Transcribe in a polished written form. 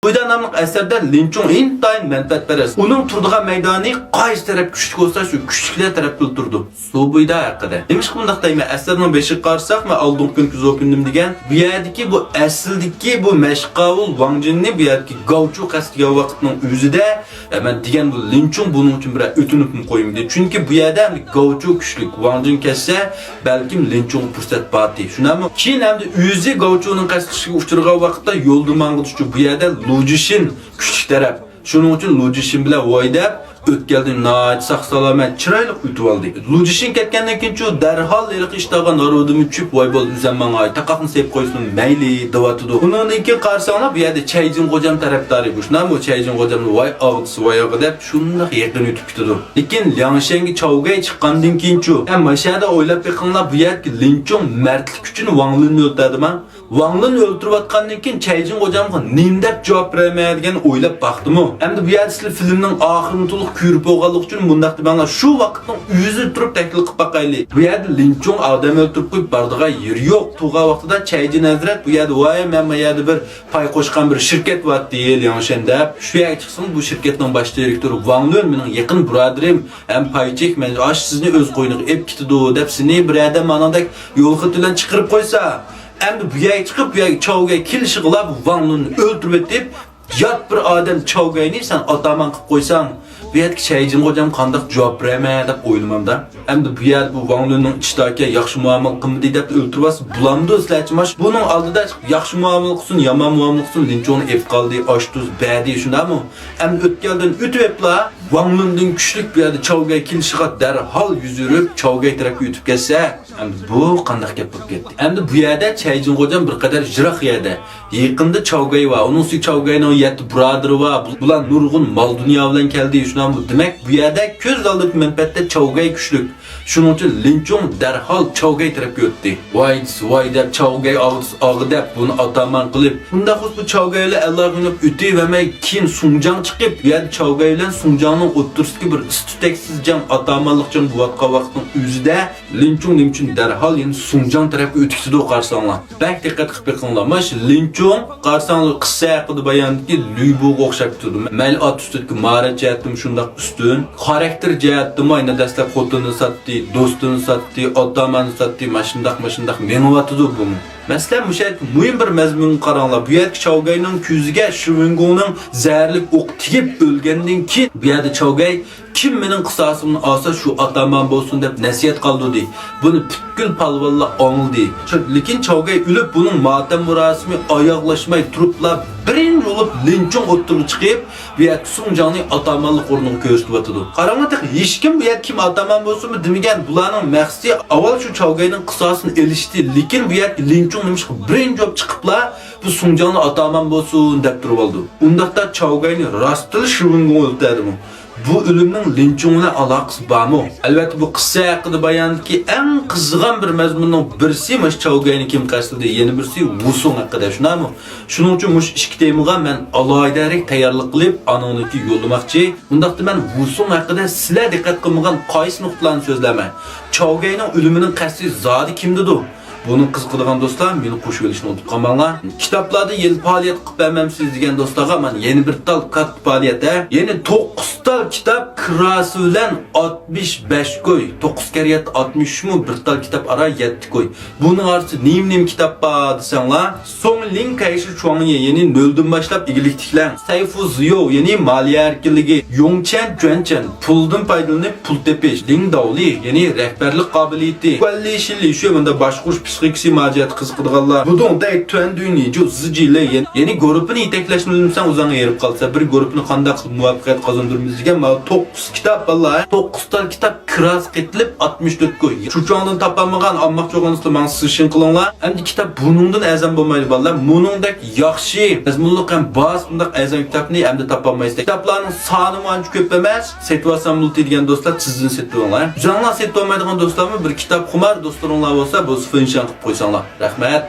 Buyda namlıq əsərdə Linchong intayın mənfəətpərəst. Onun turduğu meydanı qaysı tərəf küçlük olsa şu küçlüklər tərəfdə oturdu. Su buyda haqqıda. Demiş ki bundaq deymə əsərinin beşik qarşısaq mı aldığım günkü zopindim degen. Bu yerdeki bu əsildiki bu məşqavul Wang Jinni bu yerdeki Gaucho qəstiga vaqtının özüdə mən degen bu Linchong bunun üçün bir ötünüp mü koyayım diye. Çünkü bu yerde Gaucho küçlük Wang Jin kesse belki Linchong fürsət batı. Şuna mı? Keyin hem de özü Gaucho'nun qəstiga uçurğan vaqtda yoldurmanğı düşdü. Bu yerde Lu Jishin küçük tərəf. Şunun üçün Lu Jishin bilan oydab ötkeldi nayet sağ-salamet çıraylık ütüp aldı. Lu Jishin ketkendan keyin şu derhal eliq iştaga narodum çüp voy bol üzemman ay taqaqni sep qoysun mayli devatıdı. Bundan keyin qarasanglar bu yerda Chaijin Gojam tarafdari bu. Şuna mı Chaijin Gojam voy ağdısı voy ağı dep şundaq yaqin ütüp ketdi. Lekin Liangshengi Chaogay chiqqandan keyin şu hem maşada oylab beqinglar bu yerki Linchong mardlik uchun Wang Linni o'ltadimi? Wang Linni o'ltirib atqandan keyin Chaijin Gojamga nim deb javob bermaydigan o'ylab baqdimi? Hamda bu yerda sizlar filmning oxirini to'liq ko'rib bo'lganlik uchun bundaq debanglar shu vaqtning o'zi turib tahlil qilib baqayli. Bu yerda Linchong odam o'ltirib qo'yib bardigan yeri yo'q. Tug'a vaqtida Chaijin Hazrat bu yerda voy men bu yerda bir pay qo'shgan bir shirkat bor deyil Yangshen deb. Shu yerga chiqsin bu shirkatning bosh direktori Wang Lin mening yaqin birodarim ham paychek men ash sizni o'z qo'yniga ep ketdi deb seni bir adam manandak yo'l xati bilan chiqarib qo'ysa endi bu yerga chiqib bu yerga Chaogay kelishi qilib Wang Linni o'ldirib deb yat bir odam Chaogayni sen ataman qilib qo'ysang bu yerda Chaijin Gojam qandaq javob bermay deb o'ylamamda. Endi bu yerda bu Wang Linning ichidagi yaxshi muomala qilmadi deb o'ltiribsiz. Bulamdi sizlarchimash. Buning oldida yaxshi muomala qilsin, yomon muomala qilsin, Linchongni ep qoldi, oshtuz badi shundami? Endi o'tgandan o'tibla Wang Linning kuchlik bu yerda Chaogay kelishiga darhol yuzurib Chaogay tarafga o'tib kelsa, endi bu qandaq gap bo'lib ketdi. Endi bu yerda Chaijin Gojam bir qadar jiroq yerda. Yaqinda Chaogay va uning Chaogayning yetti birodari va bular nurg'un mol dunyo bilan keldi. Demek bu yerda ko'z oldida manfaatda Chaogay kuchlik. Shuning uchun Linchong darhol Chaogay tarafga o'tdi. Voy deb Chaogay og'i deb buni ataman qilib. Bunda xuddi bu Chaogay bilan Allohni o'tibamay keyin Sunjang chiqib, bu yerda Chaogay bilan Sunjangning o'ttirishga bir istutaksiz jang atamanlik jang bo'layotgan vaqtning o'zida Linchong nima uchun darhol endi Sunjang tarafga o'tibdi qarsanglar. Bak diqqat qilib beqinglar. Mash Linchong qarsanglar qissa haqida bayondiki Lüybuga o'xshab turdi. Mayli at ustidagi marat jihatdan shundaq ustun, xarakter jihatdan ayna dastlab xotinni satdi, do'stini satdi, otamani satdi, mashindaq menivatidu bu. Mesela müşahit mühim bir mazmun qaranglar. Bu yerda Chaogayning ko'ziga Shivinggoning zarlik o'q tegib o'lgandan keyin bu yerda Chaogay kim mening qisosimni olsa shu ataman bo'lsin deb nasihat qildi. Buni butkul palvonlar angladi. Lekin Chaogay o'lib buning motam murosimi oyoqlashmay turiblar birinchi bo'lib Linchong o'ttirib chiqib bu yerda Sunjangning atamanlik o'rnini ko'rsatyapti. Qaranglar, hech kim bu yerda kim ataman bo'lsinmi demagan. Bularning maqsadi avval shu Chaogayning qisosini elishdi. Lekin bu yerda Linchong nima birinchi bo'lib chiqiblar bu Sunjangni ataman bo'lsin deb turib oldi. Undaqda Chaogayni rostli Shivinggo o'ldirdimi? Bu ölümning Linchongla aloqasi bormi? Albatta bu qissa haqida bayondagi eng qizigan bir mazmunning birisi mash Chaogayni kim qasdi, yana birisi Wusong haqida, shunami? Shuning uchun mush ikki temaga men alohidalik tayyorlik qilib, anoniki yo'llamoqchi. Bundaqda men Wusong haqida sizlar diqqat qilmagan qaysi nuqtalarni so'zlayman. Chaogayning o'limining qasdi zodi kimdidir? Bunu qiziqadigan do'stlar, meni qo'shib olishni unutib qolmanglar. Kitoblarda yil faoliyat qilib bermamsiz degan do'stlarga men yeni bir tal kat faoliyatda, yeni 9 tal kitob kirasi bilan 65 qo'y, 9 kariyat 60 mu bir tal kitob ara 7 qo'y. Buning orasida nim kitob bor desanglar, Song Ling Kaishi Chuangye yeni 0dan boshlab igiliktiklar, Sayfu Ziyo yeni moliya erkinligi, Yongchen Juanchen puldan foydalanib pul tepish, Ling Daoli yeni rahbarlik qobiliyati, Guanli Shili shu bunda boshqurish psixik majiyat qiziqadiganlar. Budongda tuan dunyo zijile yeni guruhini yetaklashni bilmsan o'zing erib qolsa, bir guruhni qanday qilib muvaffaqiyat qozondirmiz degan 9 kitob vallahi 9 ta kitob kiras qitilib 64 qo'y. Shu cho'ngdan topolmagan ammoq cho'g'ansizlar men sizin qilinglar. Endi kitob buningdan azam bo'lmaydi vallahi. Buningdek yaxshi mazmunliq ham bas bundaq azam kitobni endi topolmaysizlar. Kitoblarning soni ancha ko'p emas. Setvasan multi degan do'stlar sizin setvanglar. Jonlar setolmaydigan do'stlarmi bir kitob xumar do'stlaringlar bo'lsa, bu qilib qo'ysanglar. Rahmat.